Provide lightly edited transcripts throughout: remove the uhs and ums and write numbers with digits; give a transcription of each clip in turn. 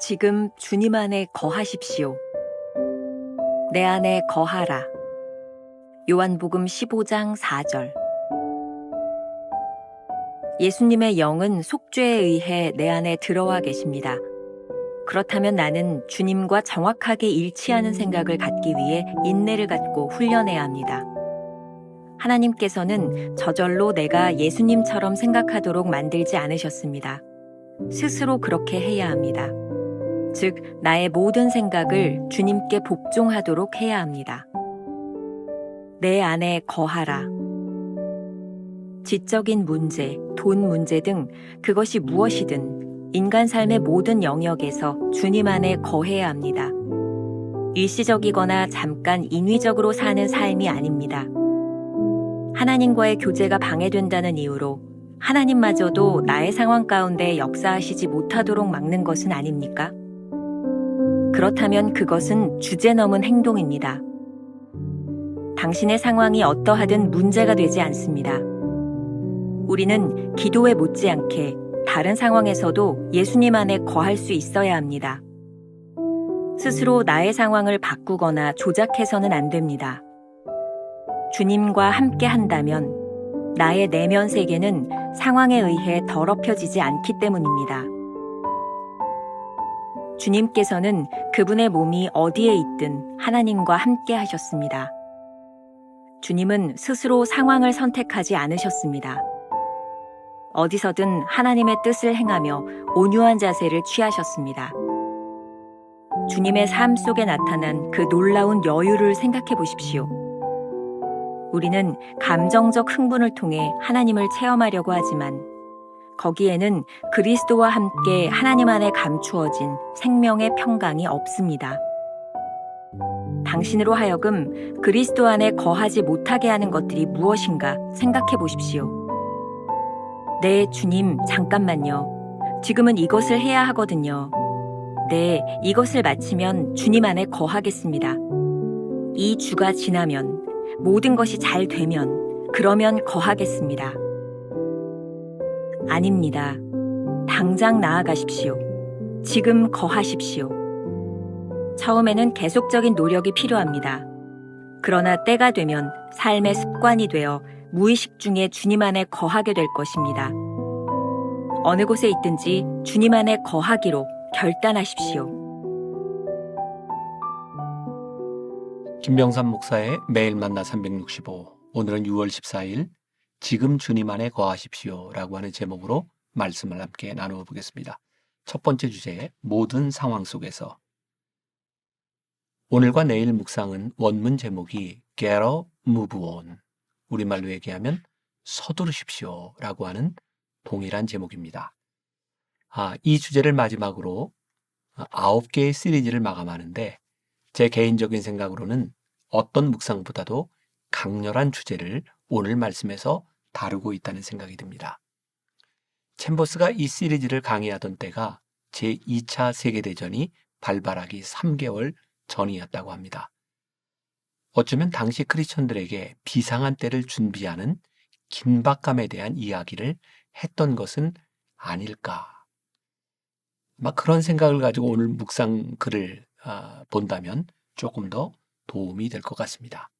지금 주님 안에 거하십시오. 내 안에 거하라. 요한복음 15장 4절. 예수님의 영은 속죄에 의해 내 안에 들어와 계십니다. 그렇다면 나는 주님과 정확하게 일치하는 생각을 갖기 위해 인내를 갖고 훈련해야 합니다. 하나님께서는 저절로 내가 예수님처럼 생각하도록 만들지 않으셨습니다. 스스로 그렇게 해야 합니다. 즉, 나의 모든 생각을 주님께 복종하도록 해야 합니다. 내 안에 거하라. 지적인 문제, 돈 문제 등 그것이 무엇이든 인간 삶의 모든 영역에서 주님 안에 거해야 합니다. 일시적이거나 잠깐 인위적으로 사는 삶이 아닙니다. 하나님과의 교제가 방해된다는 이유로 하나님마저도 나의 상황 가운데 역사하시지 못하도록 막는 것은 아닙니까? 그렇다면 그것은 주제 넘은 행동입니다. 당신의 상황이 어떠하든 문제가 되지 않습니다. 우리는 기도에 못지않게 다른 상황에서도 예수님 안에 거할 수 있어야 합니다. 스스로 나의 상황을 바꾸거나 조작해서는 안 됩니다. 주님과 함께 한다면 나의 내면 세계는 상황에 의해 더럽혀지지 않기 때문입니다. 주님께서는 그분의 몸이 어디에 있든 하나님과 함께 하셨습니다. 주님은 스스로 상황을 선택하지 않으셨습니다. 어디서든 하나님의 뜻을 행하며 온유한 자세를 취하셨습니다. 주님의 삶 속에 나타난 그 놀라운 여유를 생각해 보십시오. 우리는 감정적 흥분을 통해 하나님을 체험하려고 하지만 거기에는 그리스도와 함께 하나님 안에 감추어진 생명의 평강이 없습니다. 당신으로 하여금 그리스도 안에 거하지 못하게 하는 것들이 무엇인가 생각해 보십시오. 네, 주님, 잠깐만요. 지금은 이것을 해야 하거든요. 네, 이것을 마치면 주님 안에 거하겠습니다. 이 주가 지나면, 모든 것이 잘 되면, 그러면 거하겠습니다. 아닙니다. 당장 나아가십시오. 지금 거하십시오. 처음에는 계속적인 노력이 필요합니다. 그러나 때가 되면 삶의 습관이 되어 무의식 중에 주님 안에 거하게 될 것입니다. 어느 곳에 있든지 주님 안에 거하기로 결단하십시오. 김병삼 목사의 매일 만나 365. 오늘은 6월 14일 지금 주님 안에 거하십시오 라고 하는 제목으로 말씀을 함께 나누어 보겠습니다. 첫 번째 주제, 모든 상황 속에서. 오늘과 내일 묵상은 원문 제목이 Get up, move on. 우리말로 얘기하면 서두르십시오 라고 하는 동일한 제목입니다. 이 주제를 마지막으로 9개의 시리즈를 마감하는데 제 개인적인 생각으로는 어떤 묵상보다도 강렬한 주제를 오늘 말씀에서 다루고 있다는 생각이 듭니다. 챔버스가 이 시리즈를 강의하던 때가 제2차 세계대전이 발발하기 3개월 전이었다고 합니다. 어쩌면 당시 크리스천들에게 비상한 때를 준비하는 긴박감에 대한 이야기를 했던 것은 아닐까. 그런 생각을 가지고 오늘 묵상 글을 본다면 조금 더 도움이 될 것 같습니다.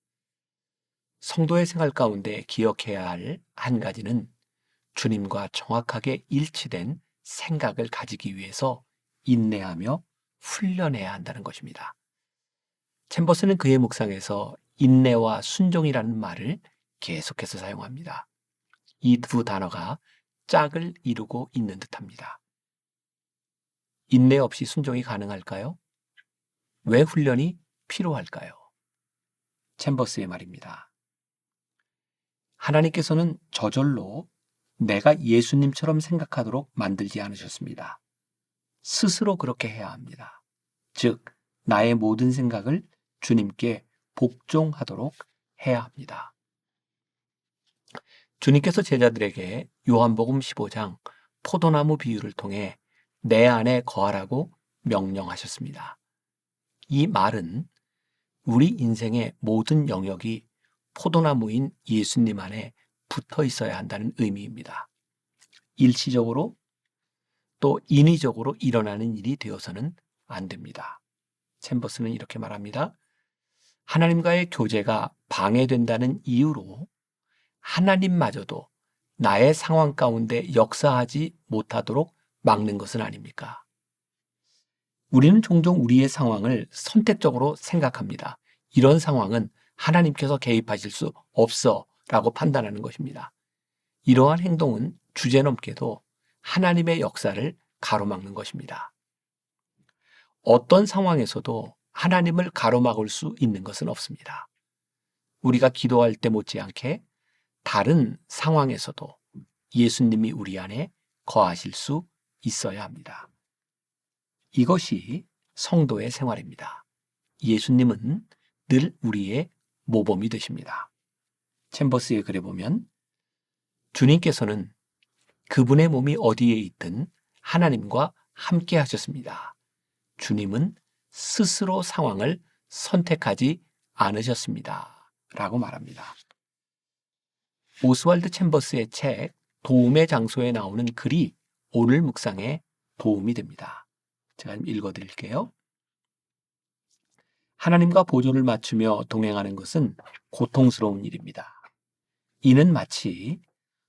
성도의 생활 가운데 기억해야 할 한 가지는 주님과 정확하게 일치된 생각을 가지기 위해서 인내하며 훈련해야 한다는 것입니다. 챔버스는 그의 묵상에서 인내와 순종이라는 말을 계속해서 사용합니다. 이 두 단어가 짝을 이루고 있는 듯합니다. 인내 없이 순종이 가능할까요? 왜 훈련이 필요할까요? 챔버스의 말입니다. 하나님께서는 저절로 내가 예수님처럼 생각하도록 만들지 않으셨습니다. 스스로 그렇게 해야 합니다. 즉, 나의 모든 생각을 주님께 복종하도록 해야 합니다. 주님께서 제자들에게 요한복음 15장 포도나무 비유를 통해 내 안에 거하라고 명령하셨습니다. 이 말은 우리 인생의 모든 영역이 포도나무인 예수님 안에 붙어 있어야 한다는 의미입니다. 일시적으로 또 인위적으로 일어나는 일이 되어서는 안 됩니다. 챔버스는 이렇게 말합니다. 하나님과의 교제가 방해된다는 이유로 하나님마저도 나의 상황 가운데 역사하지 못하도록 막는 것은 아닙니까? 우리는 종종 우리의 상황을 선택적으로 생각합니다. 이런 상황은 하나님께서 개입하실 수 없어 라고 판단하는 것입니다. 이러한 행동은 주제넘게도 하나님의 역사를 가로막는 것입니다. 어떤 상황에서도 하나님을 가로막을 수 있는 것은 없습니다. 우리가 기도할 때 못지않게 다른 상황에서도 예수님이 우리 안에 거하실 수 있어야 합니다. 이것이 성도의 생활입니다. 예수님은 늘 우리의 모범이 되십니다. 챔버스의 글에 보면 주님께서는 그분의 몸이 어디에 있든 하나님과 함께 하셨습니다. 주님은 스스로 상황을 선택하지 않으셨습니다. 라고 말합니다. 오스왈드 챔버스의 책 도움의 장소에 나오는 글이 오늘 묵상에 도움이 됩니다. 제가 좀 읽어드릴게요. 하나님과 보조를 맞추며 동행하는 것은 고통스러운 일입니다. 이는 마치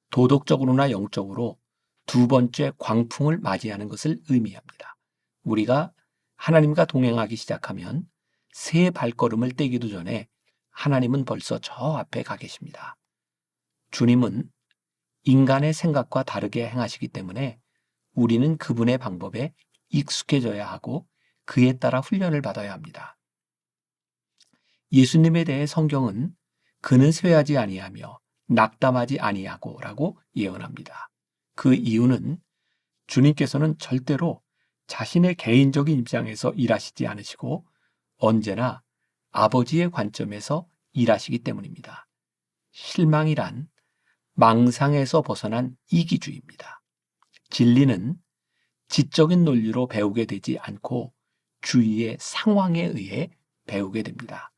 도덕적으로나 영적으로 두 번째 광풍을 맞이하는 것을 의미합니다. 우리가 하나님과 동행하기 시작하면 새 발걸음을 떼기도 전에 하나님은 벌써 저 앞에 가 계십니다. 주님은 인간의 생각과 다르게 행하시기 때문에 우리는 그분의 방법에 익숙해져야 하고 그에 따라 훈련을 받아야 합니다. 예수님에 대해 성경은 그는 쇠하지 아니하며 낙담하지 아니하고 라고 예언합니다. 그 이유는 주님께서는 절대로 자신의 개인적인 입장에서 일하시지 않으시고 언제나 아버지의 관점에서 일하시기 때문입니다. 실망이란 망상에서 벗어난 이기주의입니다. 진리는 지적인 논리로 배우게 되지 않고 주위의 상황에 의해 배우게 됩니다.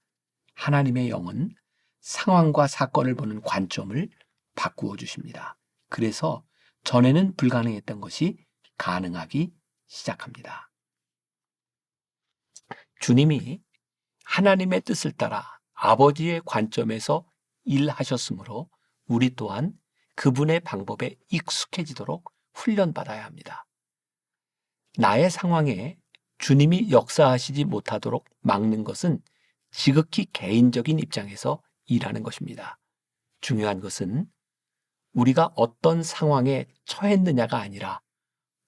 하나님의 영은 상황과 사건을 보는 관점을 바꾸어 주십니다. 그래서 전에는 불가능했던 것이 가능하기 시작합니다. 주님이 하나님의 뜻을 따라 아버지의 관점에서 일하셨으므로 우리 또한 그분의 방법에 익숙해지도록 훈련받아야 합니다. 나의 상황에 주님이 역사하시지 못하도록 막는 것은 지극히 개인적인 입장에서 일하는 것입니다. 중요한 것은 우리가 어떤 상황에 처했느냐가 아니라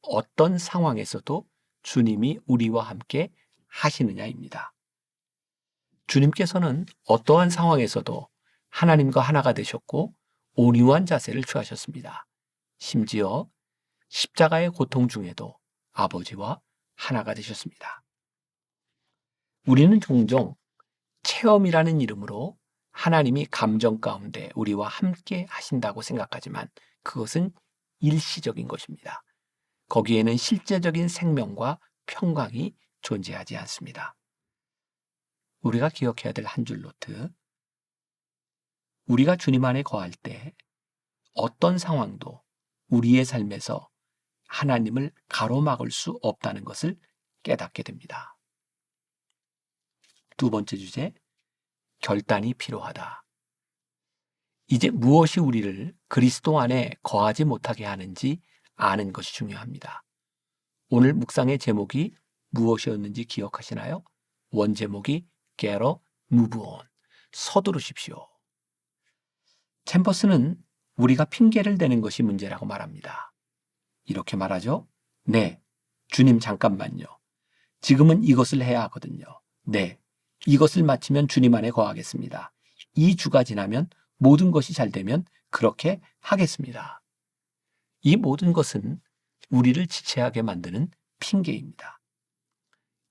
어떤 상황에서도 주님이 우리와 함께 하시느냐입니다. 주님께서는 어떠한 상황에서도 하나님과 하나가 되셨고 온유한 자세를 취하셨습니다. 심지어 십자가의 고통 중에도 아버지와 하나가 되셨습니다. 우리는 종종 체험이라는 이름으로 하나님이 감정 가운데 우리와 함께 하신다고 생각하지만 그것은 일시적인 것입니다. 거기에는 실제적인 생명과 평강이 존재하지 않습니다. 우리가 기억해야 될 한 줄 노트. 우리가 주님 안에 거할 때 어떤 상황도 우리의 삶에서 하나님을 가로막을 수 없다는 것을 깨닫게 됩니다. 두 번째 주제, 결단이 필요하다. 이제 무엇이 우리를 그리스도 안에 거하지 못하게 하는지 아는 것이 중요합니다. 오늘 묵상의 제목이 무엇이었는지 기억하시나요? 원제목이 Get up, move on. 서두르십시오. 챔버스는 우리가 핑계를 대는 것이 문제라고 말합니다. 이렇게 말하죠. 네, 주님 잠깐만요. 지금은 이것을 해야 하거든요. 네, 이것을 마치면 주님 안에 거하겠습니다. 이 주가 지나면 모든 것이 잘 되면 그렇게 하겠습니다. 이 모든 것은 우리를 지체하게 만드는 핑계입니다.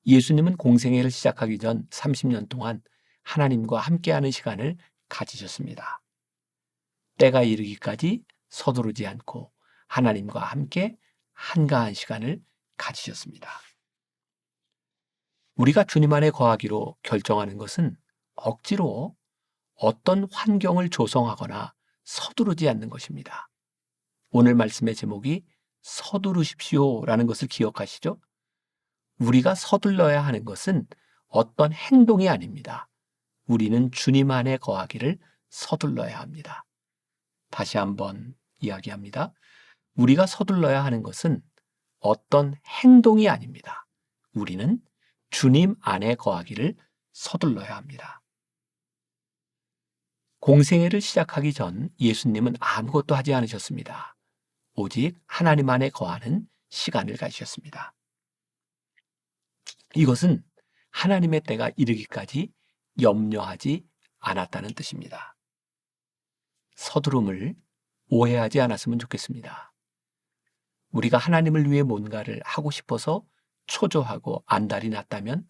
예수님은 공생애를 시작하기 전 30년 동안 하나님과 함께하는 시간을 가지셨습니다. 때가 이르기까지 서두르지 않고 하나님과 함께 한가한 시간을 가지셨습니다. 우리가 주님 안에 거하기로 결정하는 것은 억지로 어떤 환경을 조성하거나 서두르지 않는 것입니다. 오늘 말씀의 제목이 서두르십시오라는 것을 기억하시죠? 우리가 서둘러야 하는 것은 어떤 행동이 아닙니다. 우리는 주님 안에 거하기를 서둘러야 합니다. 다시 한번 이야기합니다. 우리가 서둘러야 하는 것은 어떤 행동이 아닙니다. 우리는 주님 안에 거하기를 서둘러야 합니다. 공생애를 시작하기 전 예수님은 아무것도 하지 않으셨습니다. 오직 하나님 안에 거하는 시간을 가지셨습니다. 이것은 하나님의 때가 이르기까지 염려하지 않았다는 뜻입니다. 서두름을 오해하지 않았으면 좋겠습니다. 우리가 하나님을 위해 뭔가를 하고 싶어서 초조하고 안달이 났다면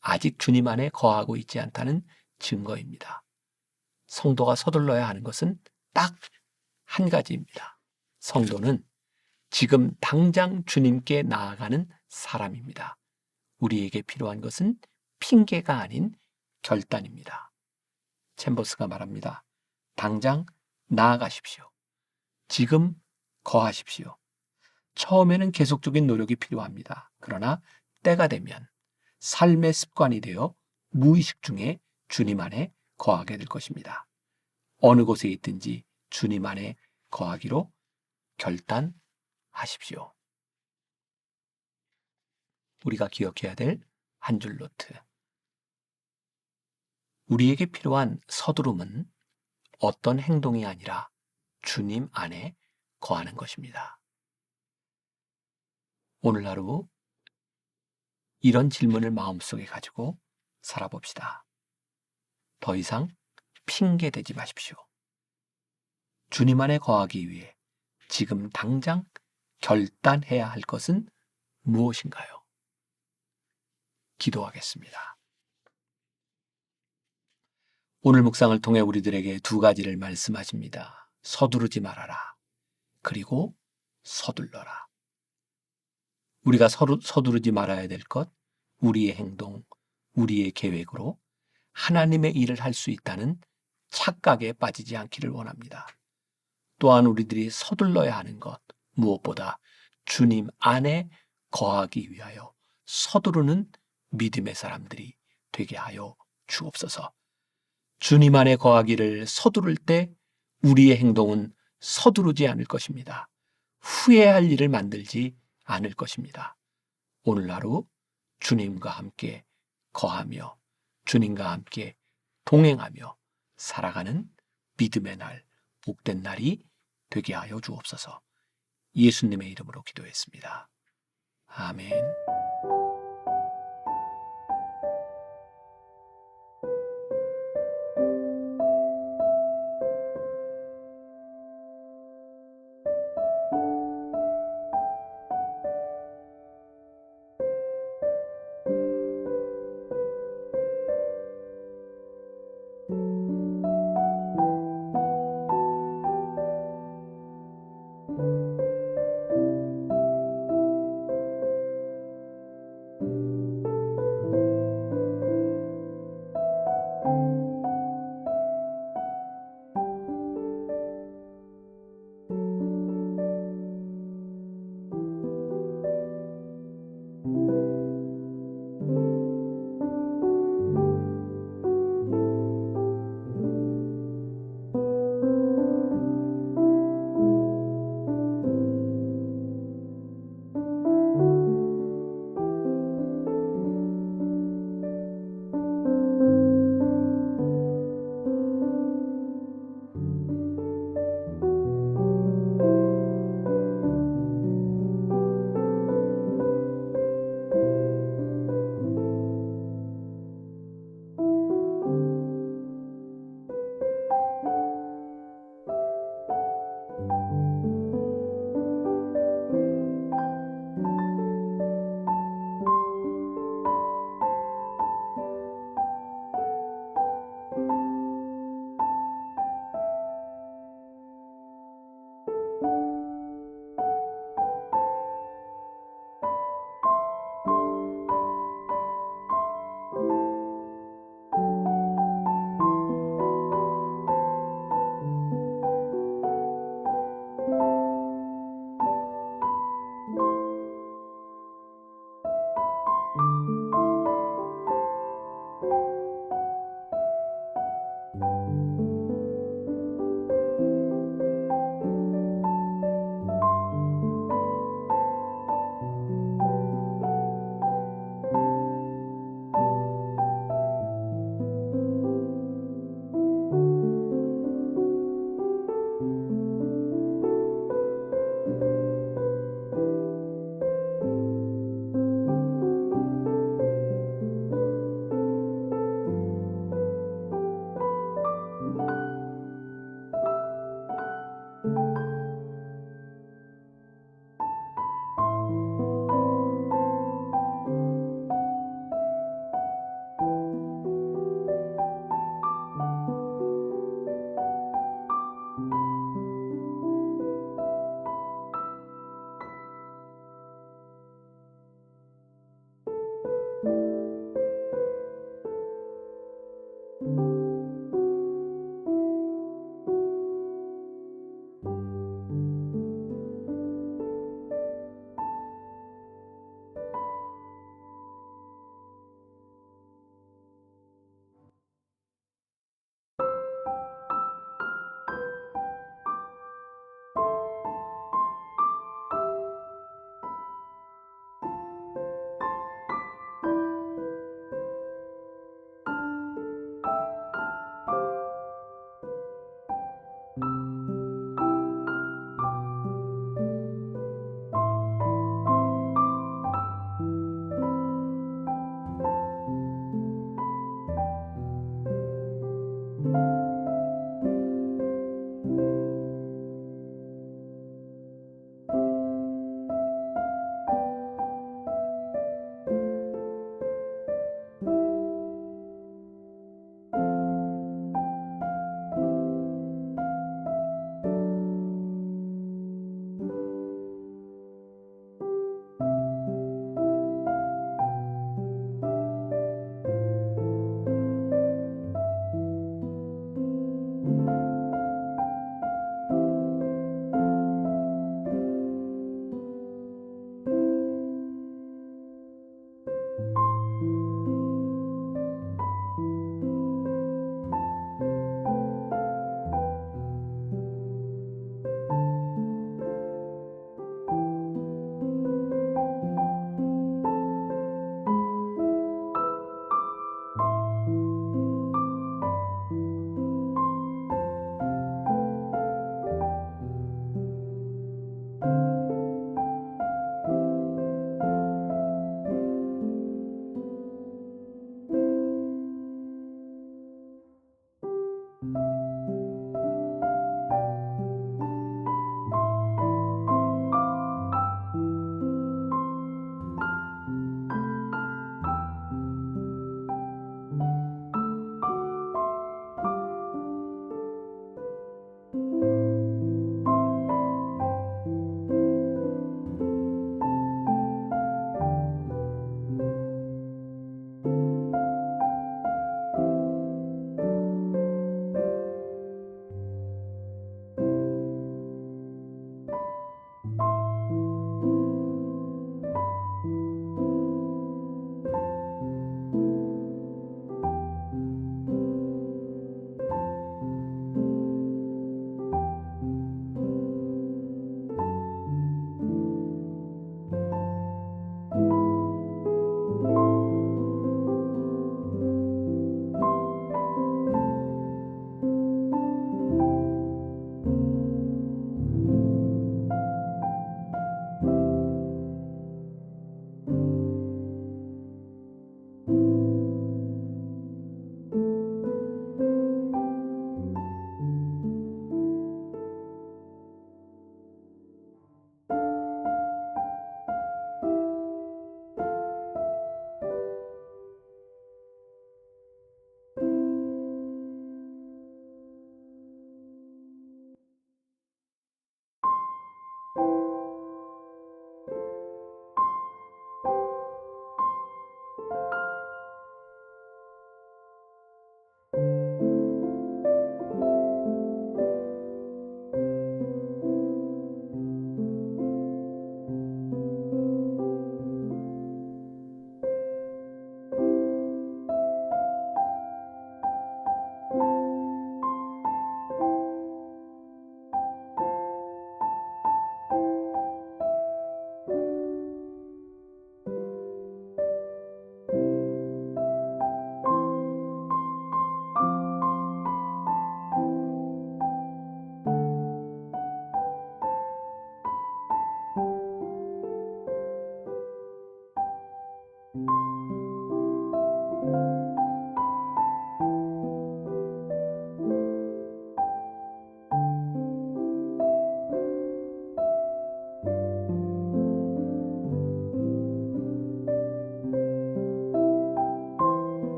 아직 주님 안에 거하고 있지 않다는 증거입니다. 성도가 서둘러야 하는 것은 딱 한 가지입니다. 성도는 지금 당장 주님께 나아가는 사람입니다. 우리에게 필요한 것은 핑계가 아닌 결단입니다. 챔버스가 말합니다. 당장 나아가십시오. 지금 거하십시오. 처음에는 계속적인 노력이 필요합니다. 그러나 때가 되면 삶의 습관이 되어 무의식 중에 주님 안에 거하게 될 것입니다. 어느 곳에 있든지 주님 안에 거하기로 결단하십시오. 우리가 기억해야 될 한 줄 노트. 우리에게 필요한 서두름은 어떤 행동이 아니라 주님 안에 거하는 것입니다. 오늘 하루 이런 질문을 마음속에 가지고 살아봅시다. 더 이상 핑계 대지 마십시오. 주님 안에 거하기 위해 지금 당장 결단해야 할 것은 무엇인가요? 기도하겠습니다. 오늘 묵상을 통해 우리들에게 두 가지를 말씀하십니다. 서두르지 말아라. 그리고 서둘러라. 우리가 서두르지 말아야 될 것, 우리의 행동, 우리의 계획으로 하나님의 일을 할 수 있다는 착각에 빠지지 않기를 원합니다. 또한 우리들이 서둘러야 하는 것, 무엇보다 주님 안에 거하기 위하여 서두르는 믿음의 사람들이 되게 하여 주옵소서. 주님 안에 거하기를 서두를 때 우리의 행동은 서두르지 않을 것입니다. 후회할 일을 만들지 않을 것입니다. 오늘 하루 주님과 함께 거하며 주님과 함께 동행하며 살아가는 믿음의 날, 복된 날이 되게 하여 주옵소서. 예수님의 이름으로 기도했습니다. 아멘.